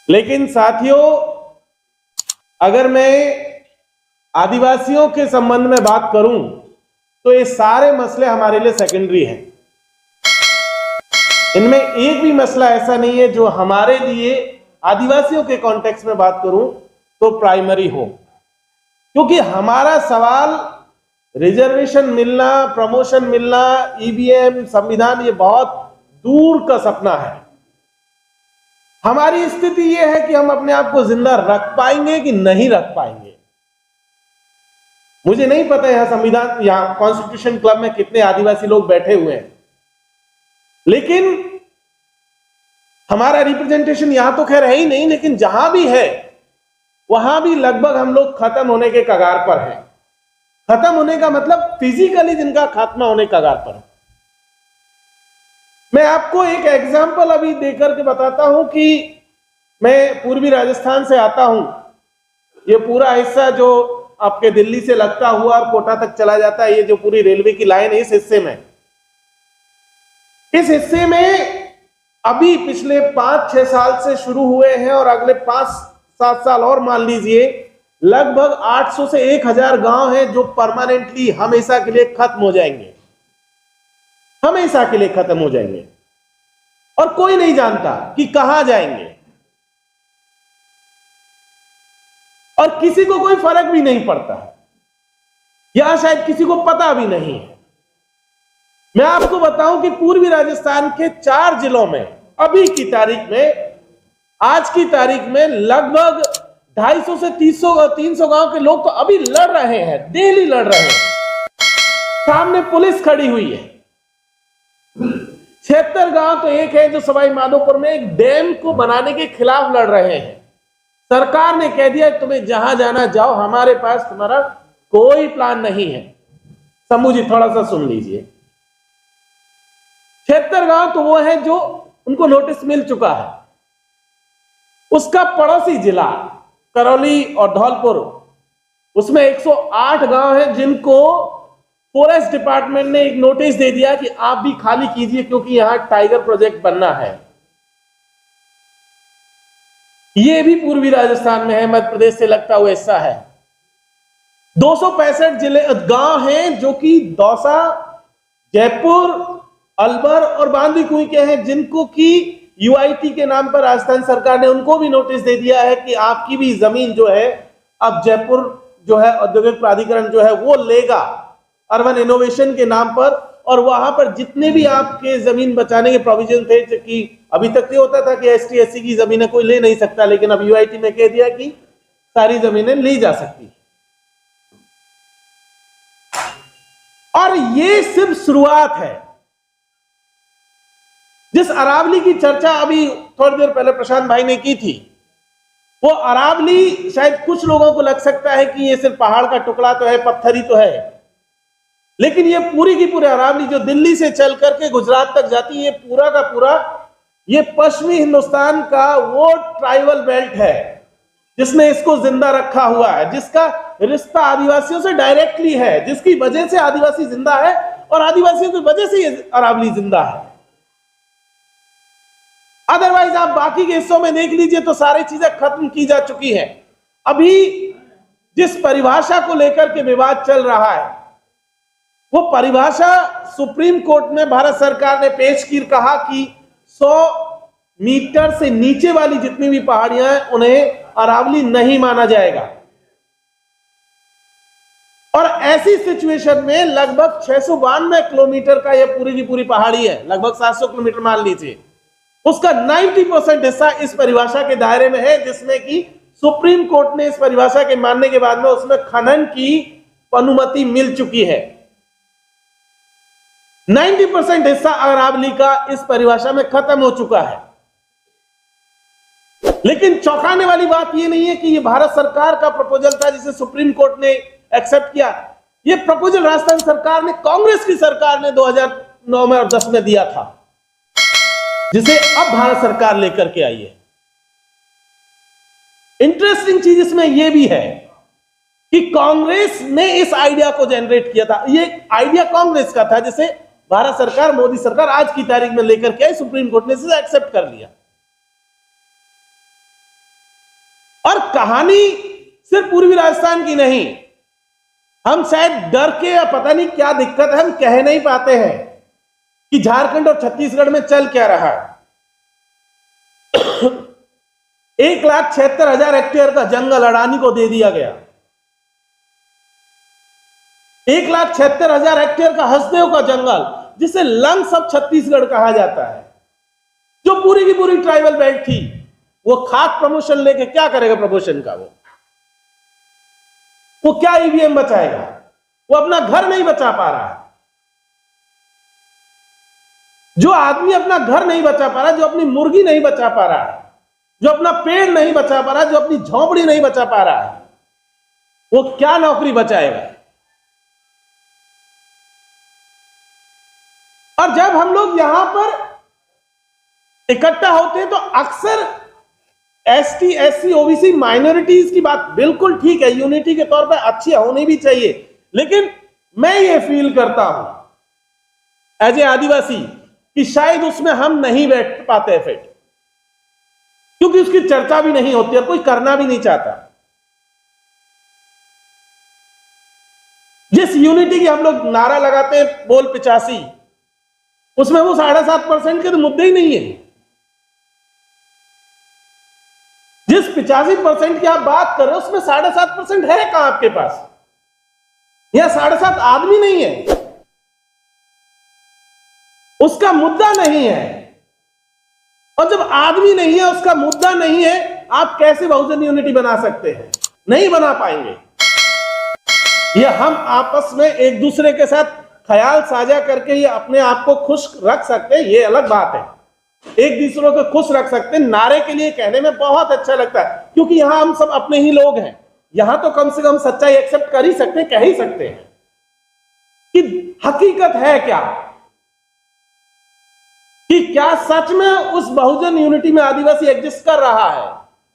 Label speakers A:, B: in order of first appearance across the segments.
A: लेकिन साथियों, अगर मैं आदिवासियों के संबंध में बात करूं तो ये सारे मसले हमारे लिए सेकेंडरी हैं। इनमें एक भी मसला ऐसा नहीं है जो हमारे लिए आदिवासियों के कॉन्टेक्स्ट में बात करूं तो प्राइमरी हो, क्योंकि हमारा सवाल रिजर्वेशन मिलना, प्रमोशन मिलना, ईवीएम, संविधान, ये बहुत दूर का सपना है। हमारी स्थिति यह है कि हम अपने आप को जिंदा रख पाएंगे कि नहीं रख पाएंगे। मुझे नहीं पता यहां संविधान, यहां कॉन्स्टिट्यूशन क्लब में कितने आदिवासी लोग बैठे हुए हैं, लेकिन हमारा रिप्रेजेंटेशन यहां तो खैर है ही नहीं, लेकिन जहां भी है वहां भी लगभग हम लोग खत्म होने के कगार पर हैं। खत्म होने का मतलब फिजिकली जिनका खात्मा होने के कगार पर है। मैं आपको एक एग्जांपल अभी देकर के बताता हूं कि मैं पूर्वी राजस्थान से आता हूं। ये पूरा हिस्सा जो आपके दिल्ली से लगता हुआ और कोटा तक चला जाता है, ये जो पूरी रेलवे की लाइन है, इस हिस्से में अभी पिछले 5-6 साल से शुरू हुए हैं और अगले 5-7 साल और मान लीजिए लगभग 800 से 1000 गांव हैं जो परमानेंटली हमेशा के लिए खत्म हो जाएंगे, हमेशा के लिए खत्म हो जाएंगे, और कोई नहीं जानता कि कहां जाएंगे, और किसी को कोई फर्क भी नहीं पड़ता है, या शायद किसी को पता भी नहीं है। मैं आपको बताऊं कि पूर्वी राजस्थान के 4 जिलों में अभी की तारीख में, आज की तारीख में लगभग 250 से 300 गांव के लोग तो अभी लड़ रहे हैं, डेली लड़ रहे हैं। सामने पुलिस खड़ी हुई है। 76 गांव तो एक है जो सवाई माधोपुर में एक डैम को बनाने के खिलाफ लड़ रहे हैं। सरकार ने कह दिया तुम्हें जहां जाना जाओ, हमारे पास तुम्हारा कोई प्लान नहीं है। शंभू जी थोड़ा सा सुन लीजिए। 76 गांव तो वो है जो उनको नोटिस मिल चुका है। उसका पड़ोसी जिला करौली और धौलपुर, उसमें 108 गांव हैं जिनको फॉरेस्ट डिपार्टमेंट ने एक नोटिस दे दिया कि आप भी खाली कीजिए क्योंकि यहां टाइगर प्रोजेक्ट बनना है। ये भी पूर्वी राजस्थान में है, मध्य प्रदेश से लगता हुआ हिस्सा है। 265 जिले गांव हैं जो कि दौसा, जयपुर, अलवर और बांदी कुई के हैं, जिनको कि यूआईटी के नाम पर राजस्थान सरकार ने उनको भी नोटिस दे दिया है कि आपकी भी जमीन जो है अब जयपुर जो है औद्योगिक प्राधिकरण जो है वो लेगा अर्बन इनोवेशन के नाम पर, और वहां पर जितने भी आपके जमीन बचाने के प्रोविजन थे, कि अभी तक ये होता था कि एसटी एससी की जमीनें कोई ले नहीं सकता, लेकिन अब यूआईटी ने कह दिया कि सारी जमीनें ली जा सकती। और ये सिर्फ शुरुआत है। जिस अरावली की चर्चा अभी थोड़ी देर पहले प्रशांत भाई ने की थी, वो अरावली शायद कुछ लोगों को लग सकता है कि ये सिर्फ पहाड़ का टुकड़ा तो है, पत्थर ही तो है, लेकिन ये पूरी की पूरी अरावली जो दिल्ली से चल करके गुजरात तक जाती है, ये पूरा का पूरा ये पश्चिमी हिंदुस्तान का वो ट्राइबल बेल्ट है जिसने इसको जिंदा रखा हुआ है, जिसका रिश्ता आदिवासियों से डायरेक्टली है, जिसकी वजह से आदिवासी जिंदा है और आदिवासियों की वजह से ये अरावली जिंदा है। अदरवाइज आप बाकी के हिस्सों में देख लीजिए तो सारी चीजें खत्म की जा चुकी हैं। अभी जिस परिभाषा को लेकर के विवाद चल रहा है, वो परिभाषा सुप्रीम कोर्ट में भारत सरकार ने पेश की, कहा कि 100 मीटर से नीचे वाली जितनी भी पहाड़ियां हैं उन्हें अरावली नहीं माना जाएगा। और ऐसी सिचुएशन में लगभग 692 किलोमीटर का यह पूरी की पूरी पहाड़ी है, लगभग 700 किलोमीटर मान लीजिए, उसका 90% हिस्सा इस परिभाषा के दायरे में है, जिसमें कि सुप्रीम कोर्ट ने इस परिभाषा के मानने के बाद में उसमें खनन की अनुमति मिल चुकी है। 90% हिस्सा अरावली का इस परिभाषा में खत्म हो चुका है। लेकिन चौंकाने वाली बात यह नहीं है कि यह भारत सरकार का प्रपोजल था जिसे सुप्रीम कोर्ट ने एक्सेप्ट किया। यह प्रपोजल राजस्थान सरकार ने, कांग्रेस की सरकार ने 2009 में और 10 में दिया था, जिसे अब भारत सरकार लेकर के आई है। इंटरेस्टिंग चीज इसमें यह भी है कि कांग्रेस ने इस आइडिया को जनरेट किया था। यह आइडिया कांग्रेस का था जिसे भारत सरकार, मोदी सरकार आज की तारीख में लेकर के आई, सुप्रीम कोर्ट ने इसे एक्सेप्ट कर लिया। और कहानी सिर्फ पूर्वी राजस्थान की नहीं, हम शायद डर के या पता नहीं क्या दिक्कत है, हम कह नहीं पाते हैं कि झारखंड और छत्तीसगढ़ में चल क्या रहा है। 1,76,000 हेक्टेयर का जंगल अडानी को दे दिया गया। 1,76,000 हेक्टेयर का हसदेव का जंगल, जिसे लंग्स ऑफ छत्तीसगढ़ कहा जाता है, जो पूरी की पूरी ट्राइबल बेल्ट थी, वो खाक प्रमोशन लेके क्या करेगा? प्रमोशन का वो क्या ईवीएम बचाएगा? वो अपना घर नहीं बचा पा रहा है। जो आदमी अपना घर नहीं बचा पा रहा, जो अपनी मुर्गी नहीं बचा पा रहा है, जो अपना पेड़ नहीं बचा पा रहा है, जो अपनी झोंपड़ी नहीं बचा पा रहा है, वो क्या नौकरी बचाएगा? और जब हम लोग यहां पर इकट्ठा होते हैं तो अक्सर एसटी, एससी, ओबीसी, माइनॉरिटीज की बात बिल्कुल ठीक है, यूनिटी के तौर पर अच्छी होनी भी चाहिए, लेकिन मैं ये फील करता हूं एज ए आदिवासी कि शायद उसमें हम नहीं बैठ पाते फिट, क्योंकि उसकी चर्चा भी नहीं होती और कोई करना भी नहीं चाहता। जिस यूनिटी की हम लोग नारा लगाते हैं, बोल 85, उसमें वो 7.5% के तो मुद्दे ही नहीं है। जिस 85% की आप बात कर रहे हो, उसमें 7.5% है कहां आपके पास? या 7.5 आदमी नहीं है, उसका मुद्दा नहीं है। और जब आदमी नहीं है, उसका मुद्दा नहीं है, आप कैसे बहुजन यूनिटी बना सकते हैं? नहीं बना पाएंगे। यह हम आपस में एक दूसरे के साथ ख्याल साझा करके ये अपने आप को खुश रख सकते हैं, ये अलग बात है। एक दूसरे को खुश रख सकते हैं, नारे के लिए कहने में बहुत अच्छा लगता है, क्योंकि यहां हम सब अपने ही लोग हैं। यहां तो कम से कम सच्चाई एक्सेप्ट कर ही सकते हैं, कह ही सकते हैं कि हकीकत है क्या, कि क्या सच में उस बहुजन यूनिटी में आदिवासी एग्जिस्ट कर रहा है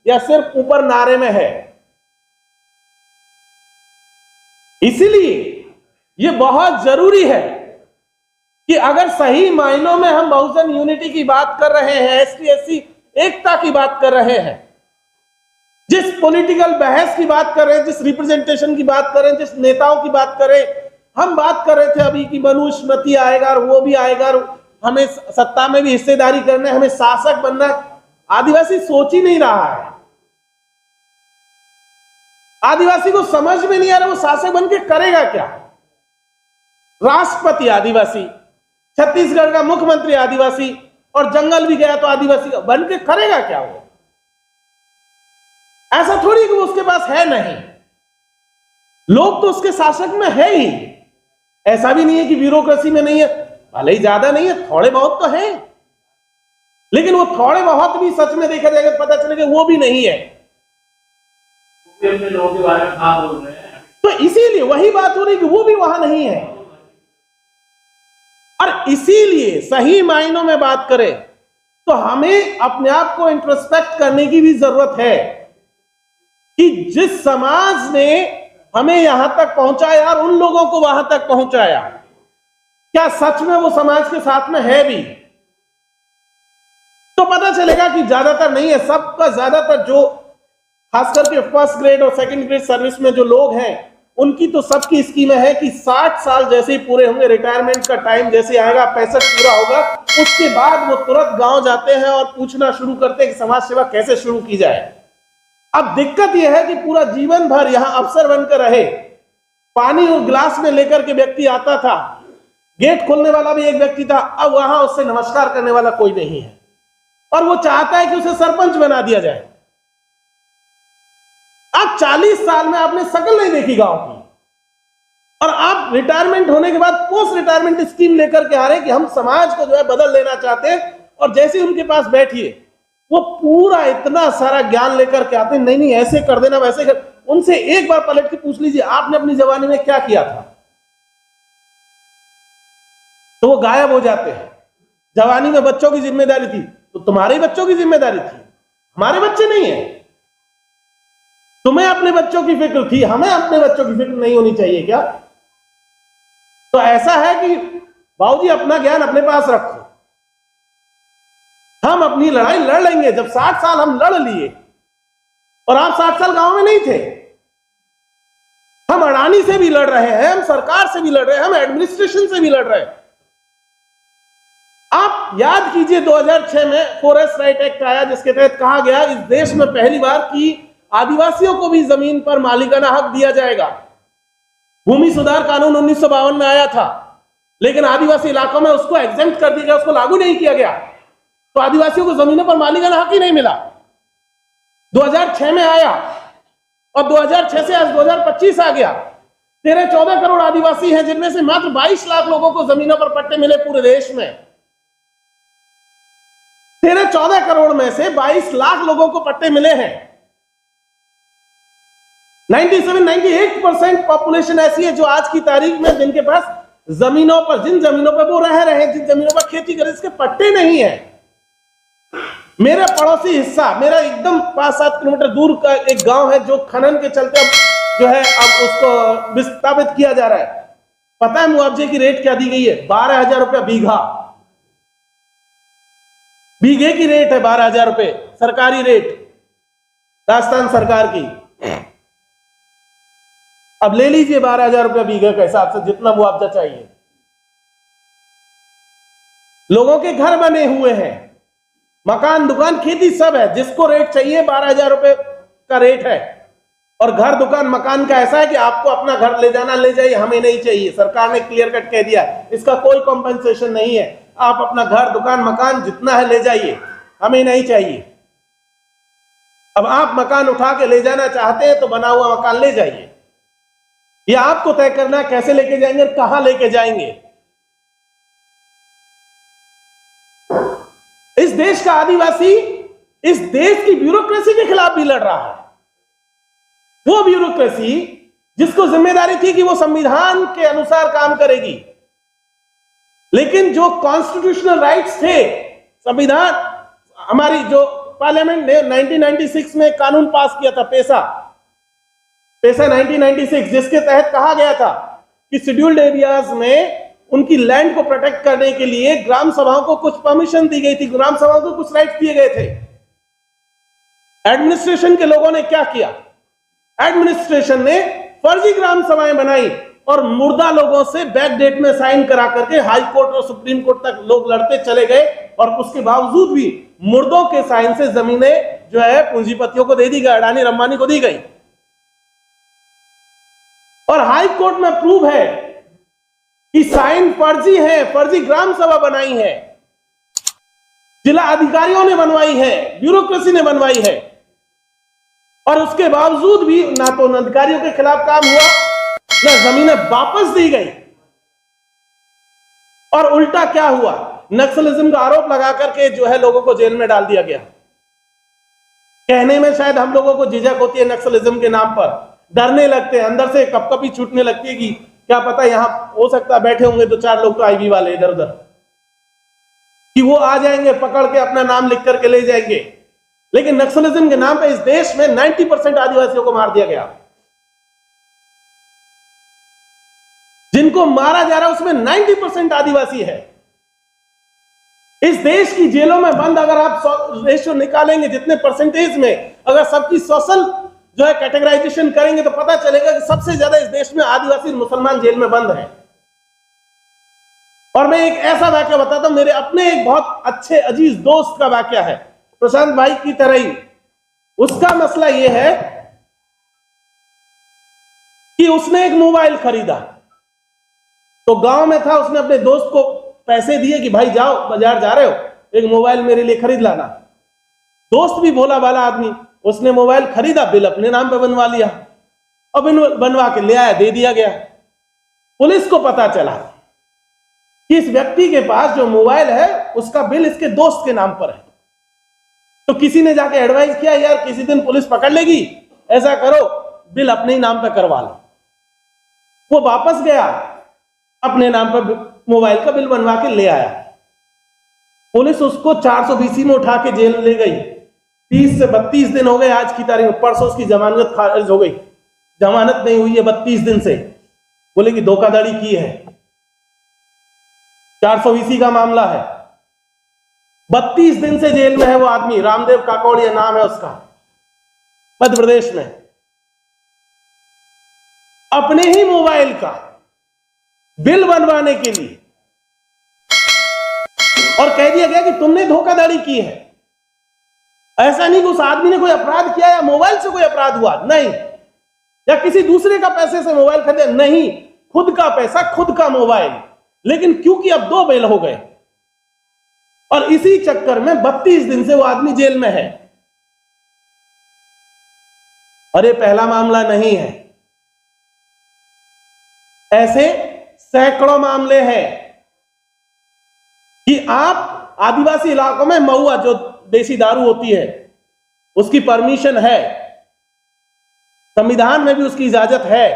A: या सिर्फ ऊपर नारे में है। इसीलिए यह बहुत जरूरी है कि अगर सही मायनों में हम बहुजन यूनिटी की बात कर रहे हैं, एसटी एससी एकता की बात कर रहे हैं, जिस पॉलिटिकल बहस की बात कर रहे हैं, जिस रिप्रेजेंटेशन की बात कर रहे हैं, जिस नेताओं की बात कर रहे हैं, हम बात कर रहे थे अभी कि मनुस्मृति आएगा और वो भी आएगा और हमें सत्ता में भी हिस्सेदारी करना है, हमें शासक बनना है। आदिवासी सोच ही नहीं रहा है। आदिवासी को समझ में नहीं आ रहा वो शासक बन के करेगा क्या। राष्ट्रपति आदिवासी, छत्तीसगढ़ का मुख्यमंत्री आदिवासी, और जंगल भी गया तो आदिवासी का बन के करेगा क्या वो? ऐसा थोड़ी कि वो उसके पास है नहीं, लोग तो उसके शासक में है ही। ऐसा भी नहीं है कि ब्यूरोक्रेसी में नहीं है, भले ही ज्यादा नहीं है, थोड़े बहुत तो है, लेकिन वो थोड़े बहुत भी सच में देखा जाएगा पता चलेगा वो भी नहीं है।
B: लोगों के बारे में कहां बोल रहे हैं,
A: तो इसीलिए वही बात हो रही कि वो भी वहां नहीं है। और इसीलिए सही मायनों में बात करें तो हमें अपने आप को इंट्रोस्पेक्ट करने की भी जरूरत है कि जिस समाज ने हमें यहां तक पहुंचाया और उन लोगों को वहां तक पहुंचाया, क्या सच में वो समाज के साथ में है भी? तो पता चलेगा कि ज्यादातर नहीं है, सबका ज्यादातर जो खास करके फर्स्ट ग्रेड और सेकंड ग्रेड सर्विस में जो लोग हैं, उनकी तो सबकी स्कीम है कि 60 साल जैसे ही पूरे होंगे, रिटायरमेंट का टाइम जैसे आएगा, 65 पूरा होगा, उसके बाद वो तुरंत गांव जाते हैं और पूछना शुरू करते हैं कि समाज सेवा कैसे शुरू की जाए। अब दिक्कत यह है कि पूरा जीवन भर यहां अफसर बनकर रहे, पानी और गिलास में लेकर के व्यक्ति आता था, गेट खोलने वाला भी एक व्यक्ति था, अब वहां उससे नमस्कार करने वाला कोई नहीं है, और वो चाहता है कि उसे सरपंच बना दिया जाए। आप 40 साल में आपने शकल नहीं देखी गांव की, और आप रिटायरमेंट होने के बाद पोस्ट रिटायरमेंट स्कीम लेकर के आ रहे हैं कि हम समाज को जो है बदल लेना चाहते हैं, और जैसे उनके पास बैठिए वो पूरा इतना सारा ज्ञान लेकर के आते हैं, नहीं नहीं ऐसे कर देना, वैसे कर। उनसे एक बार पलट के पूछ लीजिए आपने अपनी जवानी में क्या किया था, तो वो गायब हो जाते हैं। जवानी में बच्चों की जिम्मेदारी थी, तो तुम्हारे बच्चों की जिम्मेदारी थी, हमारे बच्चे नहीं है। तुम्हें अपने बच्चों की फिक्र थी, हमें अपने बच्चों की फिक्र नहीं होनी चाहिए क्या? तो ऐसा है कि बाबूजी अपना ज्ञान अपने पास रखो, हम अपनी लड़ाई लड़ लेंगे। जब 60 साल हम लड़ लिए, और आप 60 साल गांव में नहीं थे। हम अडानी से भी लड़ रहे हैं, हम सरकार से भी लड़ रहे हैं, हम एडमिनिस्ट्रेशन से भी लड़ रहे हैं। आप याद कीजिए 2006 में फॉरेस्ट राइट एक्ट आया, जिसके तहत कहा गया इस देश में पहली बार कि आदिवासियों को भी जमीन पर मालिकाना हक दिया जाएगा। भूमि सुधार कानून 1952 में आया था, लेकिन आदिवासी इलाकों में उसको एग्जेम्प्ट कर दिया गया, उसको लागू नहीं किया गया, तो आदिवासियों को जमीनों पर मालिकाना हक ही नहीं मिला। 2006 में आया और 2006 से आज 2025 आ गया। 13-14 करोड़ आदिवासी हैं, जिनमें से मात्र 22 लाख लोगों को जमीनों पर पट्टे मिले पूरे देश में। 13-14 करोड़ में से 22 लाख लोगों को पट्टे मिले हैं। 97-98% पॉपुलेशन ऐसी है जो आज की तारीख में जिनके पास जमीनों पर, जिन जमीनों पर वो रह रहे हैं, जिन जमीनों पर खेती करें, इसके पट्टे नहीं है। मेरा पड़ोसी हिस्सा, मेरा एकदम 5-7 किलोमीटर दूर का एक गांव है जो खनन के चलते अब जो है अब उसको विस्थापित किया जा रहा है। पता है मुआवजे की रेट क्या दी गई है? 12,000 रुपया बीघा। बीघे की रेट है 12,000 रुपए, सरकारी रेट, राजस्थान सरकार की। अब ले लीजिए 12,000 रुपया बीघे के हिसाब से जितना मुआवजा चाहिए। लोगों के घर बने हुए हैं, मकान, दुकान, खेती सब है। जिसको रेट चाहिए 12,000 रुपए का रेट है। और घर, दुकान, मकान का ऐसा है कि आपको अपना घर ले जाना ले जाइए, हमें नहीं चाहिए। सरकार ने क्लियर कट कह दिया, इसका कोई कॉम्पेंसेशन नहीं है। आप अपना घर, दुकान, मकान जितना है ले जाइए, हमें नहीं चाहिए। अब आप मकान उठा के ले जाना चाहते हैं तो बना हुआ मकान ले जाइए। यह आपको तय करना है कैसे लेके जाएंगे और कहां लेके जाएंगे। इस देश का आदिवासी इस देश की ब्यूरोक्रेसी के खिलाफ भी लड़ रहा है। वो ब्यूरोक्रेसी जिसको जिम्मेदारी थी कि वो संविधान के अनुसार काम करेगी, लेकिन जो कॉन्स्टिट्यूशनल राइट्स थे, संविधान, हमारी जो पार्लियामेंट ने 1996 में कानून पास किया था, पेसा 1996, जिसके तहत कहा गया था कि शेड्यूल्ड एरियाज में उनकी लैंड को प्रोटेक्ट करने के लिए ग्राम सभाओं को कुछ परमिशन दी गई थी, ग्राम सभाओं को कुछ राइट दिए गए थे। एडमिनिस्ट्रेशन के लोगों ने क्या किया? एडमिनिस्ट्रेशन ने फर्जी ग्राम सभाएं बनाई और मुर्दा लोगों से बैक डेट में साइन करा करके हाई कोर्ट और सुप्रीम कोर्ट तक लोग लड़ते चले गए, और उसके बावजूद भी मुर्दों के साइन से जमीनें जो है पूंजीपतियों को दे दी गई, अडानी अंबानी को दी गई। और हाई कोर्ट में प्रूव है कि साइन फर्जी है, फर्जी ग्राम सभा बनाई है, जिला अधिकारियों ने बनवाई है, ब्यूरोक्रेसी ने बनवाई है। और उसके बावजूद भी ना तो उन अधिकारियों के खिलाफ काम हुआ, ना जमीनें वापस दी गई। और उल्टा क्या हुआ? नक्सलिज्म का आरोप लगा करके जो है लोगों को जेल में डाल दिया गया। कहने में शायद हम लोगों को झिझक होती है, नक्सलिज्म के नाम पर डरने लगते हैं, अंदर से कपकपी छूटने लगती है कि क्या पता यहां हो सकता बैठे होंगे 2-4 लोग तो आईबी वाले इधर उधर, कि वो आ जाएंगे पकड़ के अपना नाम लिख करके ले जाएंगे। लेकिन नक्सलिज्म के नाम पे इस देश में 90% आदिवासियों को मार दिया गया। जिनको मारा जा रहा है उसमें 90% आदिवासी है। इस देश की जेलों में बंद, अगर आप रेशियो निकालेंगे जितने परसेंटेज में, अगर सबकी सोशल जो है कैटेगराइजेशन करेंगे तो पता चलेगा कि सबसे ज्यादा इस देश में आदिवासी मुसलमान जेल में बंद हैं। और मैं एक ऐसा वाक्य बताता हूं, मेरे अपने एक बहुत अच्छे अजीज दोस्त का वाक्य है, प्रशांत भाई की तरह ही। उसका मसला यह है कि उसने एक मोबाइल खरीदा, तो गांव में था, उसने अपने दोस्त को पैसे दिए कि भाई जाओ, बाजार जा रहे हो, एक मोबाइल मेरे लिए खरीद लाना। दोस्त भी भोला भाला आदमी, उसने मोबाइल खरीदा, बिल अपने नाम पे बनवा लिया, और बिल बनवा के ले आया, दे दिया गया। पुलिस को पता चला कि इस व्यक्ति के पास जो मोबाइल है उसका बिल इसके दोस्त के नाम पर है। तो किसी ने जाके एडवाइस किया, यार किसी दिन पुलिस पकड़ लेगी, ऐसा करो बिल अपने ही नाम पर करवा लो। वो वापस गया, अपने नाम पर मोबाइल का बिल बनवा के ले आया। पुलिस उसको 420 में उठा के जेल ले गई। 30 से 32 दिन हो गए आज की तारीख में, परसों उसकी जमानत खारिज हो गई, जमानत नहीं हुई है 32 दिन से। बोले कि धोखाधड़ी की है, 420 का मामला है। 32 दिन से जेल में है वो आदमी, रामदेव काकौड़िया नाम है उसका। मध्य प्रदेश में अपने ही मोबाइल का बिल बनवाने के लिए, और कह दिया गया कि तुमने धोखाधड़ी की है। ऐसा नहीं कि उस आदमी ने कोई अपराध किया या मोबाइल से कोई अपराध हुआ, नहीं, या किसी दूसरे का पैसे से मोबाइल खरीदे, नहीं, खुद का पैसा, खुद का मोबाइल। लेकिन क्योंकि अब 2 बिल हो गए और इसी चक्कर में 32 दिन से वो आदमी जेल में है। और ये पहला मामला नहीं है, ऐसे सैकड़ों मामले हैं कि आप आदिवासी इलाकों में महुआ, जो देसी दारू होती है, उसकी परमिशन है, संविधान में भी उसकी इजाजत है,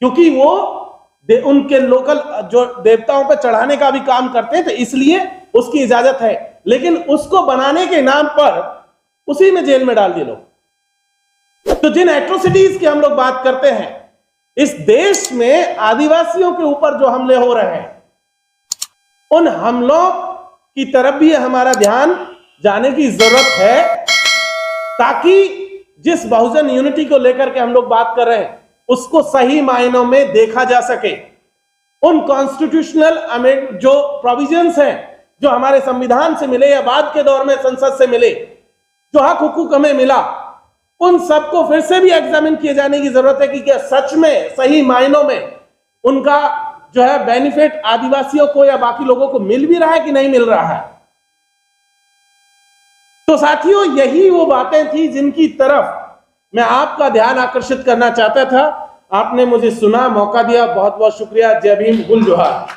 A: क्योंकि वो उनके लोकल जो देवताओं पर चढ़ाने का भी काम करते हैं, तो इसलिए उसकी इजाजत है। लेकिन उसको बनाने के नाम पर उसी में जेल में डाल दिए लोग। तो जिन एट्रोसिटीज की हम लोग बात करते हैं, इस देश में आदिवासियों के ऊपर जो हमले हो रहे हैं, उन हमलों की तरफ भी हमारा ध्यान जाने की जरूरत है, ताकि जिस बहुजन यूनिटी को लेकर के हम लोग बात कर रहे हैं, उसको सही मायनों में देखा जा सके। उन कॉन्स्टिट्यूशनल जो प्रोविजंस हैं, जो हमारे संविधान से मिले या बाद के दौर में संसद से मिले, जो हक हुकूक हमें मिला, उन सबको फिर से भी एग्जामिन किए जाने की जरूरत है कि क्या सच में सही मायनों में उनका जो है बेनिफिट आदिवासियों को या बाकी लोगों को मिल भी रहा है कि नहीं मिल रहा है। तो साथियों, यही वो बातें थी जिनकी तरफ मैं आपका ध्यान आकर्षित करना चाहता था। आपने मुझे सुना, मौका दिया, बहुत बहुत शुक्रिया। जय भीम, गुल जोहार।